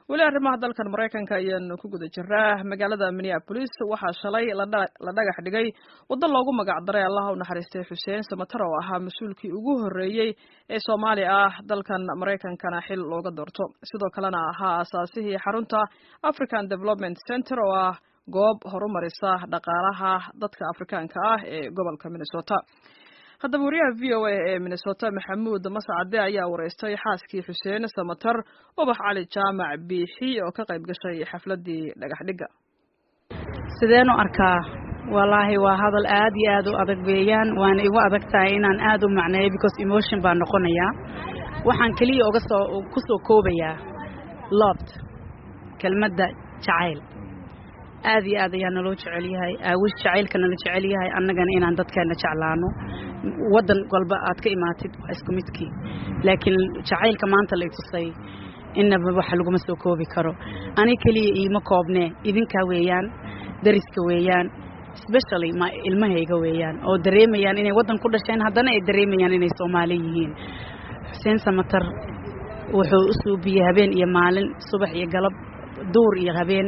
weli arrimaha dalkan Mareykanka ayaan ku guda jiraa magaalada Minneapolis waxaa shalay la dhagax dhigay waddo loogu magac daray Allah u naxariistay Xuseen Samatar oo ahaa mas'uulkii ugu horeeyay ee Soomaali ah dalkan Mareykankana xil looga doorto sidoo kalena ahaa asaasihii xarunta African Development Center oo ah goob horumarisa dhaqaalaha dadka Afrikaanka ah ee gobolka Minnesota. haddaba wariyaha VOA ee Minnesota Maxamuud Mascade ayaa wareystay xaaskii Xuseen Samatar Ubax Cali Jaamac Biixi oo ka qayb gashay xafladii dhagax dhiga. sideen u arkaa wallahi waa hadal aad iyo aad u adag weeyaan waan igu adag tahay inaan aad u macneeyo because emotion baa noqonaya waxaan kaliya ku soo koobayaa loved kelmadda jacayl aad iyo aad ayaan naloo jecel yahay aawish jacaylka nala jecel yahay annagana inaan dadkeena jeclaano wadan walba aad ka imaatid waa isku midkii laakiin jacaylka maanta la tusay inaba wax lagu soo koobi karo ani kaliya iima koobne idinka weeyaan dariska weeyaan especially ma ilmahayga weeyaan oo dareemayaan inay wadan ku dhasheen haddana ay dareemayaan inay Soomaali yihiin Xuseen Samatar wuxuu u suubiyay habeen iyo maalin subax iyo galab duur iyo habeen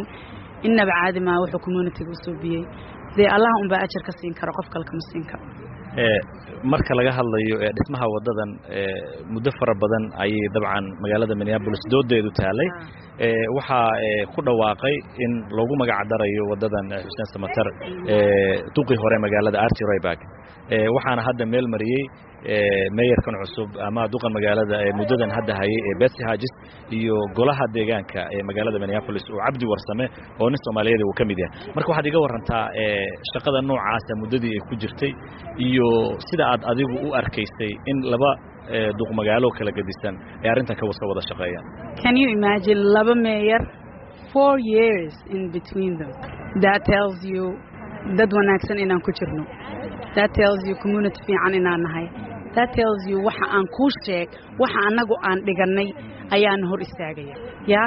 inaba caadi ma wuxuu community-ga u suubiyay de Allah un baa ajar ka siin karo qof kale kama siin karo marka laga hadlayo dhismaha wadadan muddo fara badan ay dabcan magaalada Minneapolis doodeedu taalay waxa ku dhawaaqay in lagu magac darayo wadadan Xuseen Samatar duqii hore magaalada Archie Rayback waxaana hadda meel mariyay mayorkan cusub ama duqan magaalada muddadan hadda hayay Betsy Hagis iyo golaha deegaanka magaalada Minneapolis oo Cabdi Warsame oo nin Soomaaliyeed uu kamid yahay marka waxaad iga warantaa shaqada noocaas muddadii ay ku jirtay iyo sida aad adigu u arkaysay in laba duq magaalo kala gadisan ay arintan ka wada shaqeeyaan. Can you imagine laba mayor 4 years in between them? That tells you dad wanaagsan inaan ku jirno. That tells you community fiican inaan nahay. That tells you waxa aan ku sheeg waxa anagu aan dhiganay ayaan hor istaagaya ya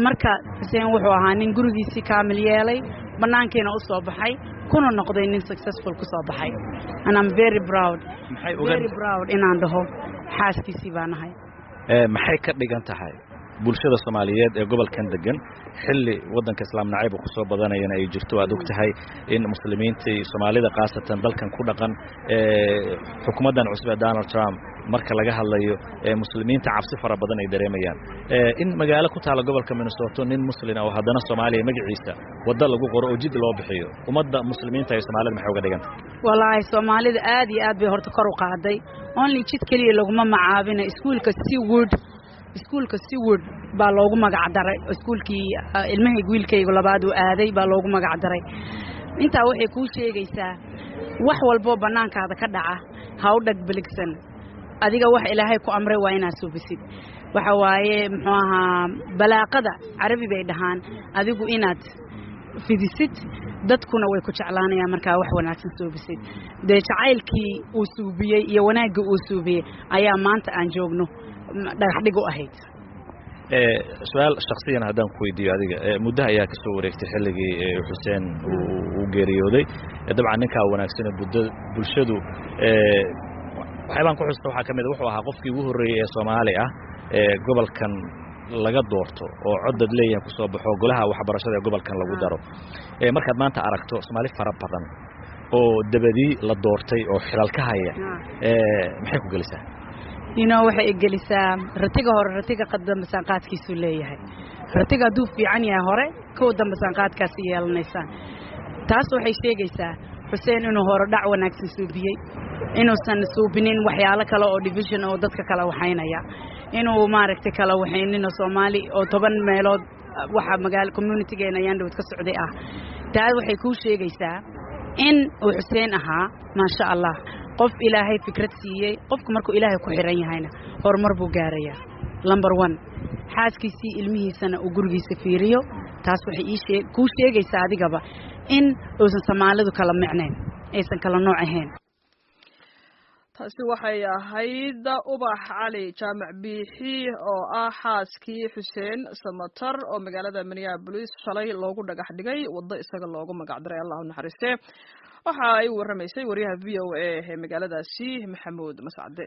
marka Xuseen wuxuu ahaa nin gurigiisii kaamil yeelay banaankeena u soo baxay kuna noqday nin successful ku soo baxay and I'm very proud inaan dhaho xaaskiisii baan ahay maxay ka dhigan tahay bulshada Soomaaliyeed ee gobolkan degan xilli wadanka islaam nacayb ku soo badanayna ay jirto aad og tahay in muslimiinta Soomaalida qaasatan dalkan ku dhaqan xukuumadan cusub ee Donald Trump marka laga hadlayo muslimiinta cabsi fara badan ay dareemayaan in magaalo ku taala gobolka Minnesota nin muslim oo haddana Soomaaliya magaciisa wada lagu qoro oo jid loo bixiyo ummadda muslimiinta ee Soomaalida maxay uga dhigan wallahi Soomaalida aad iyo aad bay horta kor u qaaday only jid kaliya laguma macaabina iskuulka Seward baa loogu magac daray iskuulkii ilmahayga wiilkayga labaad uu aaday baa loogu magac daray inta waxay ku sheegaysaa wax walbo banaankaada ka dhaca ha u dhagbaligsan adiga wax Ilaahay ku amray waa inaad suubisid waxa waaye muxuu ahaa balaaqada Carabi bay dhahaan adigu inaad fidisid dadkuna way ku jeclaanayaan marka wax wanaagsan suubisid de jacaylkii uu suubiyay iyo wanaagga uu suubiyay ayaa maanta aan joogno dhagax dhig u ahayd su'aal shakhsiyan haddaan ku weydiiyo adiga muddo ayaa ka soo wareegtay xilligii Xuseen uu geeriyooday dabcan ninka wanaagsan bulshadu waxaan ku xustaa waxa kamid wuxuu ahaa qofkii ugu horeeyay ee Soomaali ah gobolkan laga doorto oo codad leeyahay ku soo baxo golaha waxbarashada ee gobolkan lagu daro markaad maanta aragto Soomaali fara badan oo dabadii la doortay oo xilal ka haya maxay ku galisaa waxay gelisaa ratiga qadam sanqaadkiisu leeyahay ratiga duu fiican yahay hore ka wadam sanqaadkaas yeelanaysa taas waxay sheegaysaa Xuseen inuu hore dhac wanaagsan suubiyay inuu san suubinin waxyaalo kale oo division oo dadka kala waxaynaya inuu maaragtay kala waxaynino Soomaali oo 10 meelood waxa magaalo community-geena ayaan dhawad ka socday ah taas waxay ku sheegaysaa in uu Xuseen ahaa ma sha Allah qof Ilaahay fikrad siiyay qofku markuu Ilaahay ku xiran yahayna horumar buu gaaraya number 1 xaaskiisii ilmihiisana uu gurigiisa fiiriyo taas waxay ku sheegaysaa adigaba in uusan Soomaalidu kala micneen aysan kala nooc ahayn taasi waxay ahayd Ubax Cali Jaamac Biixi oo ah xaaskii Xuseen Samatar oo magaalada Minneapolis shalay loogu dhagax dhigay wado isaga loogu magac daray Allah u naxariistay waxa ay waramaysay wariyaha VOA ee magaaladaasi Maxamuud Mascade